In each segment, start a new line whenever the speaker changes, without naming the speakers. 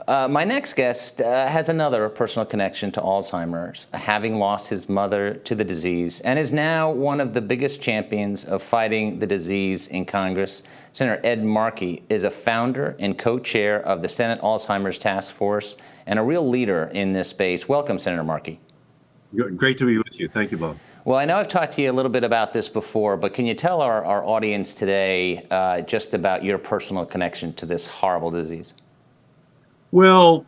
My next guest has another personal connection to Alzheimer's, having lost his mother to the disease, and is now one of the biggest champions of fighting the disease in Congress. Senator Ed Markey is a founder and co-chair of the Senate Alzheimer's Task Force and a real leader in this space. Welcome, Senator Markey.
Great to be with you. Thank you, Bob.
Well, I know I've talked to you a little bit about this before, but can you tell our audience today just about your personal connection to this horrible disease?
Well,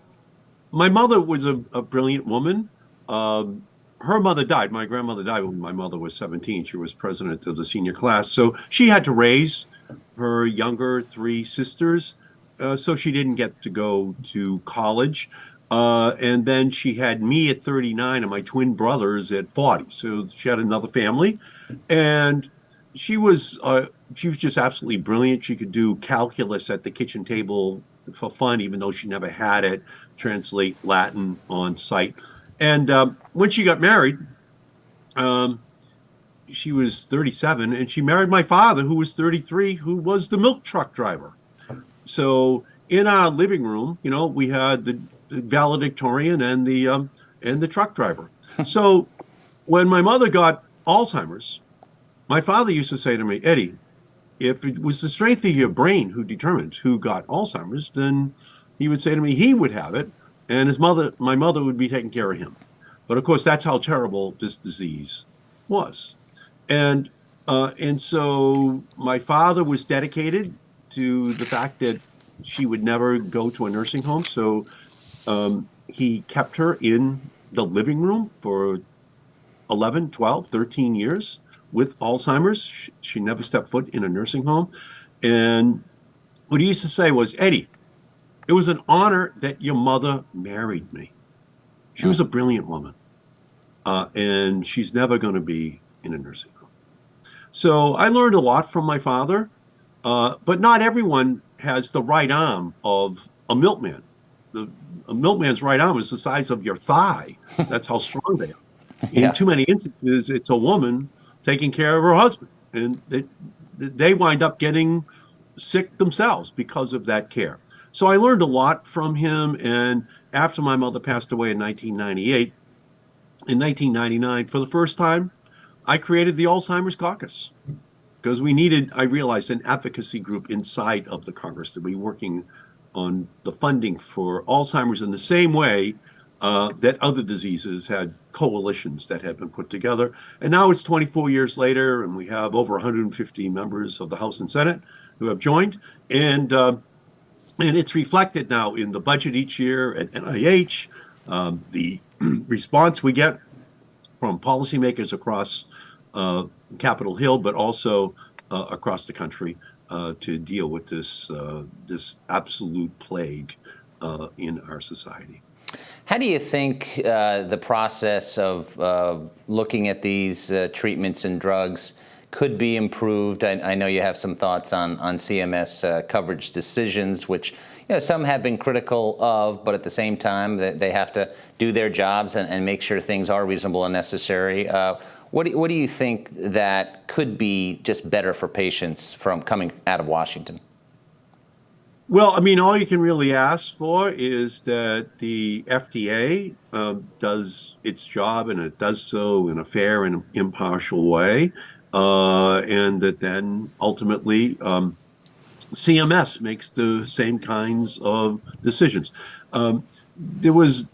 my mother was a brilliant woman. Her mother died. My grandmother died when my mother was 17. She was president of the senior class. So she had to raise her younger three sisters. So she didn't get to go to college. And then she had me at 39 and my twin brothers at 40. So she had another family. And she was just absolutely brilliant. She could do calculus at the kitchen table for fun, even though she never had it, translate Latin on site. And when she got married, she was 37, and she married my father, who was 33, who was the milk truck driver. So in our living room, you know, we had the valedictorian and the truck driver. So when my mother got Alzheimer's, my father used to say to me, Eddie, if it was the strength of your brain who determined who got Alzheimer's, then he would say to me he would have it, and my mother would be taking care of him. But of course, that's how terrible this disease was. And so my father was dedicated to the fact that she would never go to a nursing home. So he kept her in the living room for 11, 12, 13 years. With Alzheimer's. She never stepped foot in a nursing home. And what he used to say was, Eddie, it was an honor that your mother married me. She was a brilliant woman. And she's never going to be in a nursing home. So I learned a lot from my father, but not everyone has the right arm of a milkman. A milkman's right arm is the size of your thigh. That's how strong they are. In too many instances, it's a woman taking care of her husband, and they wind up getting sick themselves because of that care. So I learned a lot from him, and after my mother passed away in 1998, in 1999, for the first time, I created the Alzheimer's Caucus because I realized, an advocacy group inside of the Congress to be working on the funding for Alzheimer's in the same way that other diseases had coalitions that had been put together. And now it's 24 years later, and we have over 150 members of the House and Senate who have joined. And it's reflected now in the budget each year at NIH, the response we get from policymakers across Capitol Hill, but also across the country to deal with this absolute plague in our society.
How do you think the process of looking at these treatments and drugs could be improved? I know you have some thoughts on CMS coverage decisions, which some have been critical of, but at the same time, they have to do their jobs and make sure things are reasonable and necessary. What do you think that could be just better for patients from coming out of Washington?
Well, I mean, all you can really ask for is that the FDA does its job, and it does so in a fair and impartial way, and that then ultimately CMS makes the same kinds of decisions. There was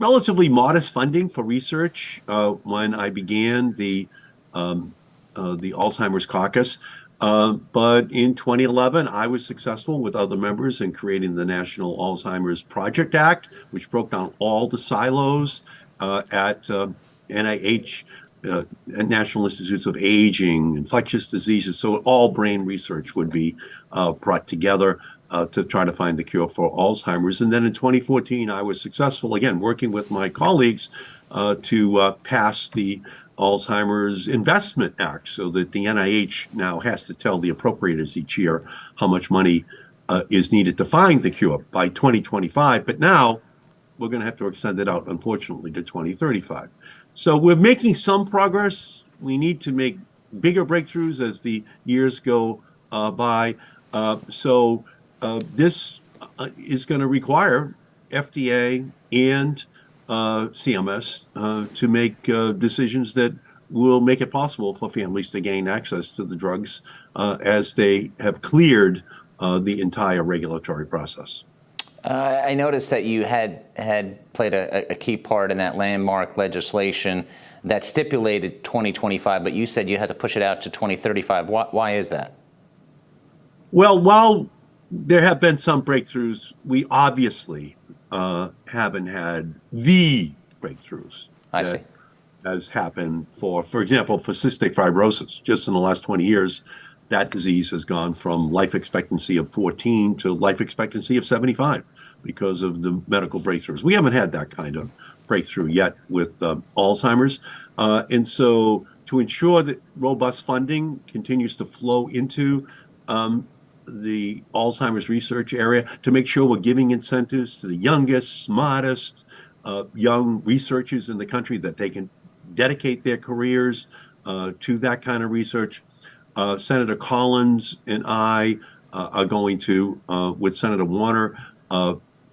relatively modest funding for research when I began the Alzheimer's Caucus. But in 2011, I was successful with other members in creating the National Alzheimer's Project Act, which broke down all the silos at NIH, National Institutes of Aging, infectious diseases, so all brain research would be brought together to try to find the cure for Alzheimer's. And then in 2014, I was successful, again, working with my colleagues to pass the Alzheimer's Investment Act, so that the NIH now has to tell the appropriators each year how much money is needed to find the cure by 2025. But now we're going to have to extend it out, unfortunately, to 2035. So we're making some progress. We need to make bigger breakthroughs as the years go by. So this is going to require FDA and CMS to make decisions that will make it possible for families to gain access to the drugs as they have cleared the entire regulatory process.
I noticed that you had played a key part in that landmark legislation that stipulated 2025, but you said you had to push it out to 2035. Why is that?
Well, while there have been some breakthroughs, we obviously haven't had the breakthroughs
I see.
that has happened for example, for cystic fibrosis. Just in the last 20 years, that disease has gone from life expectancy of 14 to life expectancy of 75 because of the medical breakthroughs. We haven't had that kind of breakthrough yet with Alzheimer's. And so to ensure that robust funding continues to flow into the Alzheimer's research area, to make sure we're giving incentives to the youngest, smartest young researchers in the country, that they can dedicate their careers to that kind of research. Senator Collins and I are going to, with Senator Warner,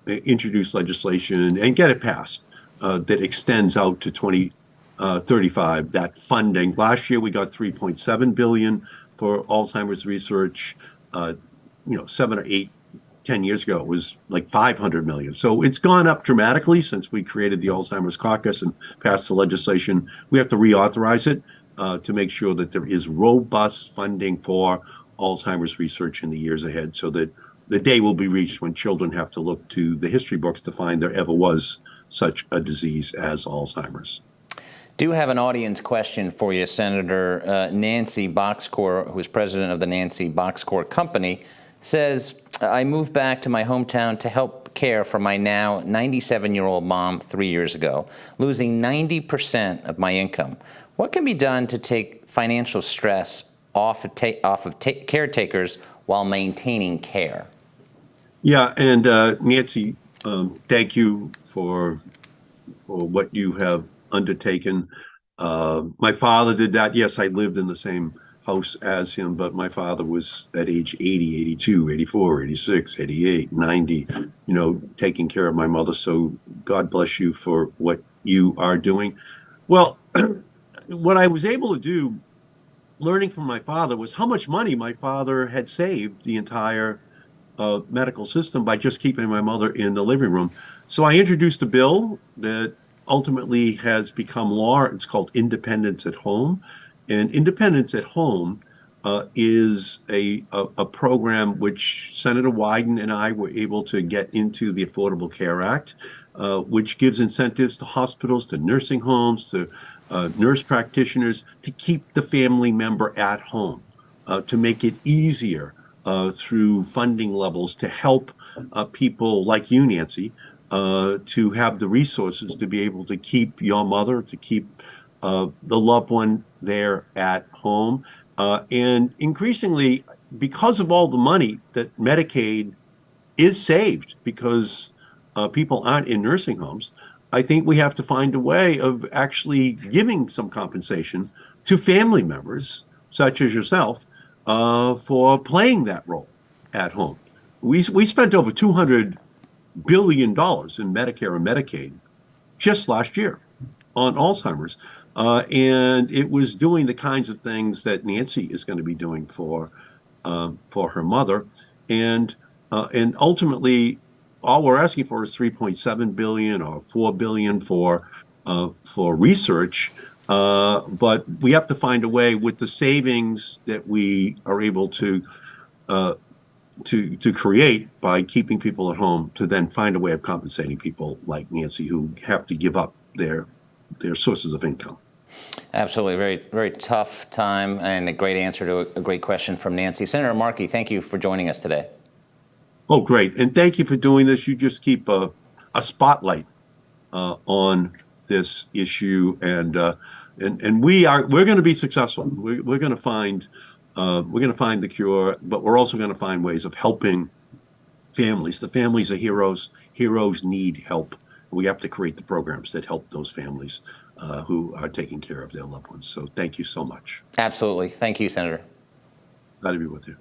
introduce legislation and get it passed that extends out to 2035. That funding. Last year we got $3.7 billion for Alzheimer's research. 7 or 8, 10 years ago, it was like 500 million. So it's gone up dramatically since we created the Alzheimer's Caucus and passed the legislation. We have to reauthorize it to make sure that there is robust funding for Alzheimer's research in the years ahead, so that the day will be reached when children have to look to the history books to find there ever was such a disease as Alzheimer's.
Do have an audience question for you, Senator. Nancy Boxcore, who is president of the Nancy Boxcore Company, says, I moved back to my hometown to help care for my now 97-year-old mom 3 years ago, losing 90% of my income. What can be done to take financial stress off of caretakers while maintaining care?
Yeah, and Nancy, thank you for what you have undertaken. My father did that. Yes, I lived in the same house as him, but my father was at age 80, 82, 84, 86, 88, 90, taking care of my mother. So God bless you for what you are doing. Well, what I was able to do, learning from my father, was how much money my father had saved the entire medical system by just keeping my mother in the living room. So I introduced a bill that ultimately has become law. It's called Independence at Home. And Independence at Home is a program which Senator Wyden and I were able to get into the Affordable Care Act, which gives incentives to hospitals, to nursing homes, to nurse practitioners to keep the family member at home, to make it easier through funding levels to help people like you, Nancy, to have the resources to be able to keep your mother, to keep the loved one there at home. And increasingly, because of all the money that Medicaid is saved because people aren't in nursing homes, I think we have to find a way of actually giving some compensation to family members, such as yourself, for playing that role at home. We spent over $200 billion in Medicare and Medicaid just last year on Alzheimer's. And it was doing the kinds of things that Nancy is going to be doing for her mother. And ultimately, all we're asking for is $3.7 billion or $4 billion for research. But we have to find a way with the savings that we are able to create by keeping people at home, to then find a way of compensating people like Nancy who have to give up their sources of income.
Absolutely. Very, very tough time, and a great answer to a great question from Nancy. Senator Markey, thank you for joining us today.
Oh, great. And thank you for doing this. You just keep a spotlight on this issue, and we're going to be successful. We're going to find the cure, but we're also going to find ways of helping families. The families are heroes. Heroes need help. We have to create the programs that help those families who are taking care of their loved ones. So thank you so much.
Absolutely. Thank you, Senator.
Glad to be with you.